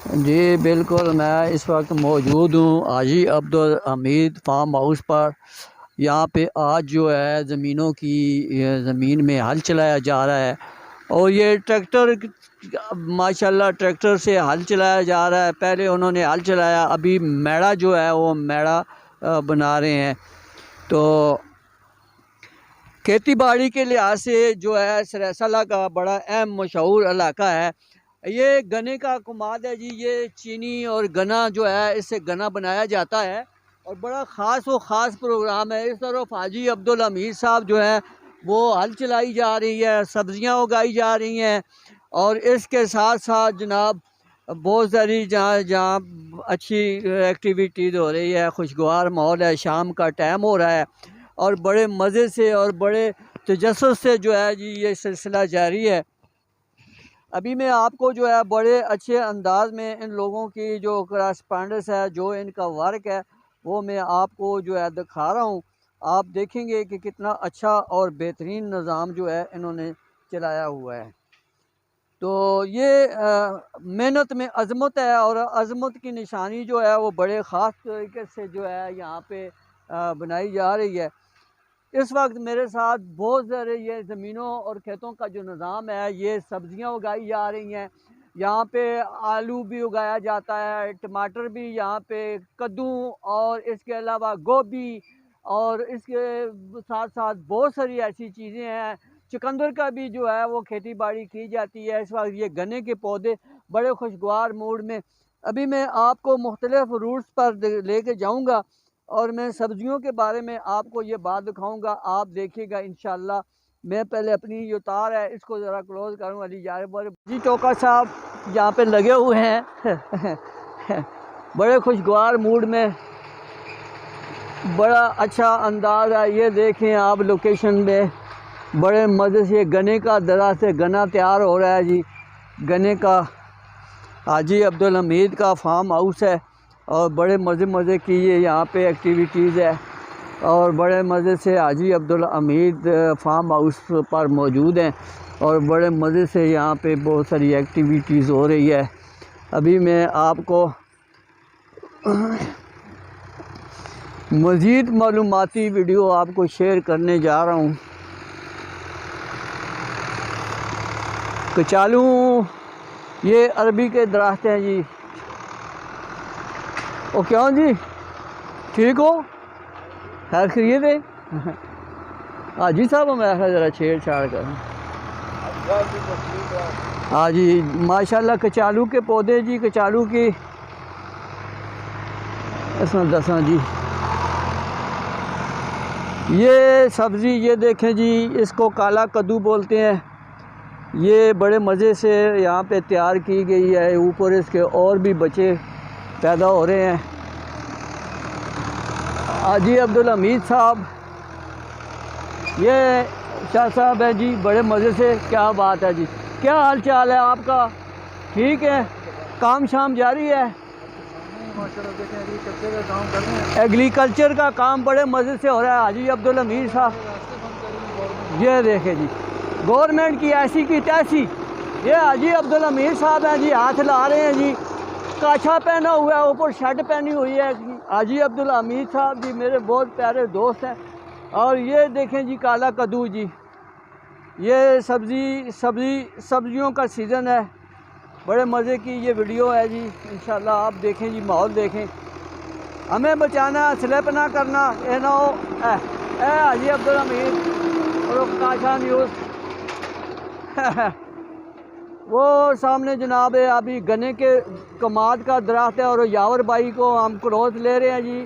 जी बिल्कुल, मैं इस वक्त मौजूद हूँ हाजी अब्दुल हमीद फार्म हाउस पर। यहाँ पे आज जो है ज़मीन में हल चलाया जा रहा है और ये ट्रैक्टर माशाल्लाह ट्रैक्टर से हल चलाया जा रहा है। पहले उन्होंने हल चलाया, अभी मैड़ा जो है वो मैड़ा बना रहे हैं। तो खेती बाड़ी के लिहाज से जो है सरासला का बड़ा अहम मशहूर इलाका है। ये गन्ने का कुमाद है जी। ये चीनी और गन्ना जो है इससे गन्ना बनाया जाता है और बड़ा ख़ास प्रोग्राम है। इस तरफ हाजी अब्दुल हमीद साहब जो है वो हल चलाई जा रही है, सब्ज़ियाँ उगाई जा रही हैं और इसके साथ साथ जनाब बहुत सारी जहाँ जहाँ अच्छी एक्टिविटीज़ हो रही है, खुशगवार माहौल है, शाम का टाइम हो रहा है और बड़े मज़े से और बड़े तजस्सुस से जो है जी ये सिलसिला जारी है। अभी मैं आपको जो है बड़े अच्छे अंदाज में इन लोगों की जो करस्पॉन्डेंस है, जो इनका वर्क है, वो मैं आपको जो है दिखा रहा हूँ। आप देखेंगे कि कितना अच्छा और बेहतरीन निज़ाम जो है इन्होंने चलाया हुआ है। तो ये मेहनत में अज़मत है और अज़मत की निशानी जो है वो बड़े ख़ास तरीके से जो है यहाँ पे बनाई जा रही है। इस वक्त मेरे साथ बहुत सारे ये ज़मीनों और खेतों का जो निज़ाम है, ये सब्ज़ियाँ उगाई जा रही हैं। यहाँ पे आलू भी उगाया जाता है, टमाटर भी, यहाँ पे कद्दू और इसके अलावा गोभी और इसके साथ साथ बहुत सारी ऐसी चीज़ें हैं। चुकंदर का भी जो है वो खेती बाड़ी की जाती है। इस वक्त ये गन्ने के पौधे बड़े खुशगवार मूड में। अभी मैं आपको मुख्तलिफ रूट्स पर लेके जाऊँगा और मैं सब्जियों के बारे में आपको ये बात दिखाऊंगा, आप देखिएगा इंशाल्लाह। मैं पहले अपनी जो तार है इसको ज़रा क्लोज़ करूँगा। अली यार जी टोका साहब यहाँ पे लगे हुए हैं बड़े खुशगवार मूड में, बड़ा अच्छा अंदाज़ है। ये देखें आप लोकेशन में बड़े मज़े से गन्ने का दरा से गन्ना तैयार हो रहा है जी। गन्ने का हाजी अब्दुल हमीद का फार्म हाउस है और बड़े मज़े की ये यहाँ पे एक्टिविटीज़ है और बड़े मज़े से हाजी अब्दुल हमीद फार्म हाउस पर मौजूद हैं और बड़े मज़े से यहाँ पे बहुत सारी एक्टिविटीज़ हो रही है। अभी मैं आपको मज़ीद मालूमाती वीडियो आपको शेयर करने जा रहा हूँ। कचालू ये अरबी के दरख्त हैं जी। ओ क्यों जी, ठीक हो, खैर खैरियत है? हाजी साहब मैं ज़रा छेड़छाड़ कर। हाँ जी माशाल्लाह कचालू के पौधे जी, कचालू की इसमें दसा जी। ये सब्ज़ी ये देखें जी, इसको काला कद्दू बोलते हैं। ये बड़े मज़े से यहाँ पे तैयार की गई है। ऊपर इसके और भी बच्चे पैदा हो रहे हैं। हाजी अब्दुल हमीद साहब, ये शाह साहब है जी, बड़े मज़े से। क्या बात है जी, क्या हाल चाल है आपका? ठीक है, काम शाम जारी है? एग्रीकल्चर का काम बड़े मज़े से हो रहा है हाजी अब्दुल हमीद साहब। ये देखें जी, गवर्नमेंट की ऐसी की तैसी। ये हाजी अब्दुल हमीद साहब हैं जी, हाथ ला रहे हैं जी, काछा पहना हुआ है, ऊपर शर्ट पहनी हुई है। हाजी अब्दुल हमीद साहब जी मेरे बहुत प्यारे दोस्त हैं। और ये देखें जी काला कद्दू जी, ये सब्जियों का सीज़न है। बड़े मज़े की ये वीडियो है जी। इंशाल्लाह आप देखें जी, माहौल देखें। हमें बचाना, स्लिप ना करना, ए ना हो हाजी अब्दुल हमीद और काछा न्यूज़ वो सामने जनाब है अभी गन्ने के कमाद का दरख्त है और यावर भाई को हम क्रोज ले रहे हैं जी।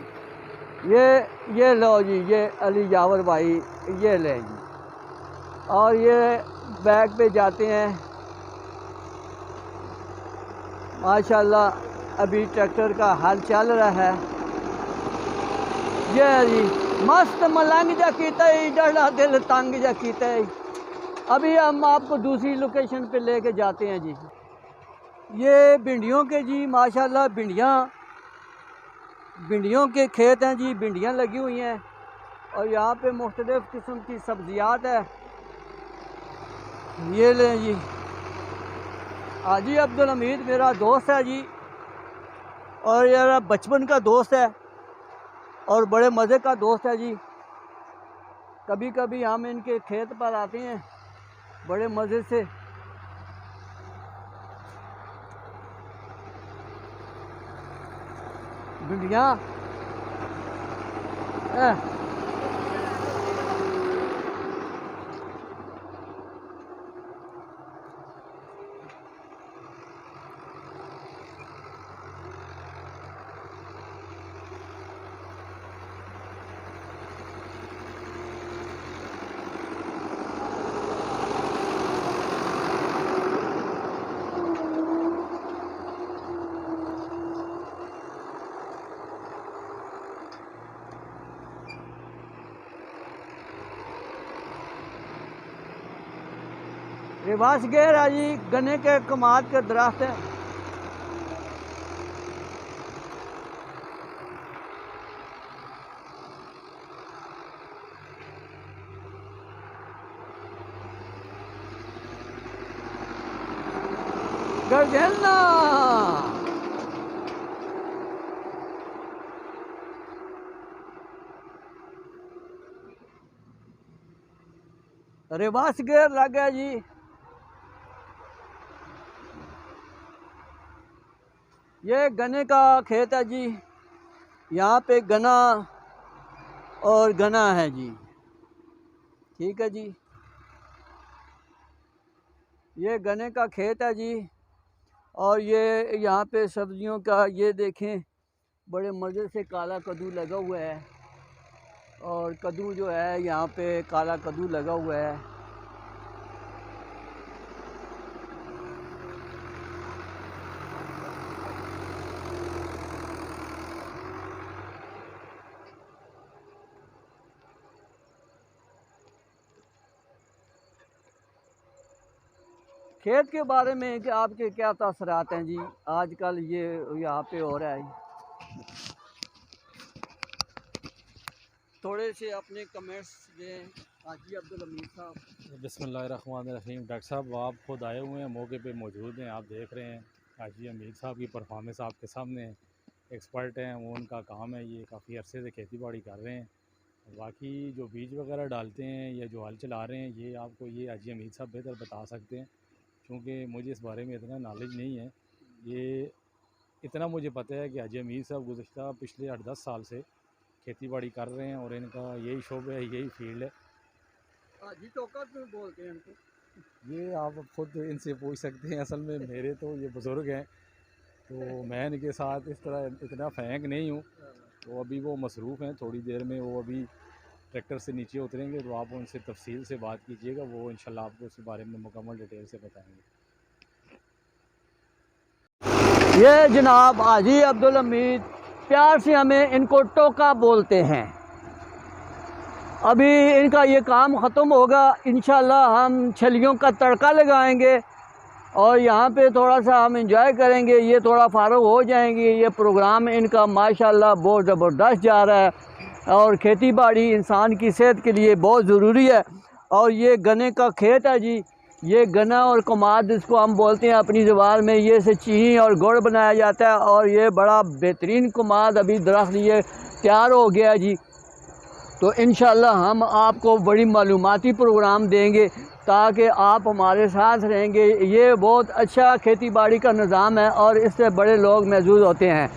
ये लो जी, ये अली यावर भाई ये लें जी और ये बैग पे जाते हैं। माशाल्लाह अभी ट्रैक्टर का हल चल रहा है। ये जी मस्त मलंग जा कीता ही, डड़ा दिल तंग जा कीता ही। अभी हम आपको दूसरी लोकेशन पे लेके जाते हैं जी। ये भिंडियों के जी, माशाल्लाह भिंडियों के खेत हैं जी, भिंडियाँ लगी हुई हैं और यहाँ पे मुख्तलिफ़ किस्म की सब्जियात है। ये लें जी, हाजी अब्दुल हमीद मेरा दोस्त है जी, और यार बचपन का दोस्त है और बड़े मज़े का दोस्त है जी। कभी कभी हम इनके खेत पर आते हैं बड़े मज़े से। भिंडियाँ रिवास गेर है जी, गन्ने के कमाद के दरख्त है। गरगेलना रिवास गेर लग गया जी। ये गन्ने का खेत है जी। यहाँ पे गन्ना और गन्ना है जी। ठीक है जी, ये गन्ने का खेत है जी। और ये यहाँ पे सब्जियों का ये देखें बड़े मज़े से काला कद्दू लगा हुआ है। और कद्दू जो है यहाँ पे काला कद्दू लगा हुआ है। खेत के बारे में कि आपके क्या तासरात हैं जी आजकल ये यहाँ पे हो रहा है? थोड़े से अपने कमेंट्स दें हाजी अब्दुल हमीद साहब। बिस्मिल्लाहिर्रहमानिर्रहीम। डॉक्टर साहब आप खुद आए हुए हैं, मौके पे मौजूद हैं, आप देख रहे हैं हाजी हमीद साहब की परफॉर्मेंस आपके सामने है। एक्सपर्ट हैं वो, उनका काम है, ये काफ़ी अरसे से खेती बाड़ी कर रहे हैं। बाकी जो बीज वगैरह डालते हैं या जो हल चला रहे हैं ये आपको ये हाजी हमीद साहब बेहतर बता सकते हैं, क्योंकि मुझे इस बारे में इतना नॉलेज नहीं है। ये इतना मुझे पता है कि हाजी हमीद साहब गुज़श्ता पिछले 8-10 साल से खेती बाड़ी कर रहे हैं और इनका यही शोबा है, यही फील्ड है। हाजी टोकर क्यों बोलते हैं इनको? ये आप खुद इनसे पूछ सकते हैं। असल में मेरे तो ये बुज़ुर्ग हैं, तो मैं इनके साथ इस तरह इतना फेंक नहीं हूँ। तो अभी वो मसरूफ़ हैं, थोड़ी देर में वो अभी ट्रैक्टर से नीचे उतरेंगे, तो आप उनसे तफसील से बात कीजिएगा, वो इंशाल्लाह आपको इस बारे में मुकम्मल डिटेल से बताएंगे। ये जनाब हाजी अब्दुल हमीद, प्यार से हमें इनको टोका बोलते हैं। अभी इनका ये काम ख़त्म होगा, इंशाल्लाह हम छलियों का तड़का लगाएंगे और यहाँ पे थोड़ा सा हम इंजॉय करेंगे। ये थोड़ा फारग हो जाएंगे। ये प्रोग्राम इनका माशाल्लाह बहुत ज़बरदस्त जा रहा है और खेती बाड़ी इंसान की सेहत के लिए बहुत ज़रूरी है। और ये गन्ने का खेत है जी। ये गन्ना और कमाद इसको हम बोलते हैं अपनी ज़ुबान में। ये से चीनी और गुड़ बनाया जाता है और ये बड़ा बेहतरीन कमाद अभी दरख्त ये तैयार हो गया है जी। तो इंशाल्लाह हम आपको बड़ी मालूमाती प्रोग्राम देंगे ताकि आप हमारे साथ रहेंगे। ये बहुत अच्छा खेती बाड़ी का निज़ाम है और इससे बड़े लोग महसूस होते हैं।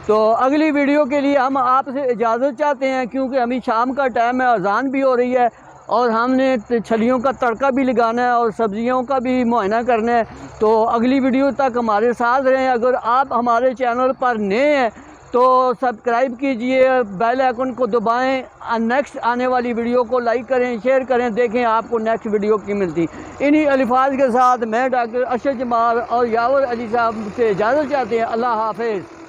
तो अगली वीडियो के लिए हम आपसे इजाज़त चाहते हैं, क्योंकि अभी शाम का टाइम है, अज़ान भी हो रही है और हमने छलियों का तड़का भी लगाना है और सब्ज़ियों का भी मुआयना करना है। तो अगली वीडियो तक हमारे साथ रहें। अगर आप हमारे चैनल पर नए हैं तो सब्सक्राइब कीजिए, बेल आइकन को दबाएं, नेक्स्ट आने वाली वीडियो को लाइक करें, शेयर करें, देखें आपको नेक्स्ट वीडियो की मिलती। इन्हीं अल्फाज के साथ मैं डॉक्टर अरशद जमाल और यावर अली साहब से इजाज़त चाहते हैं। अल्लाह हाफ़िज़।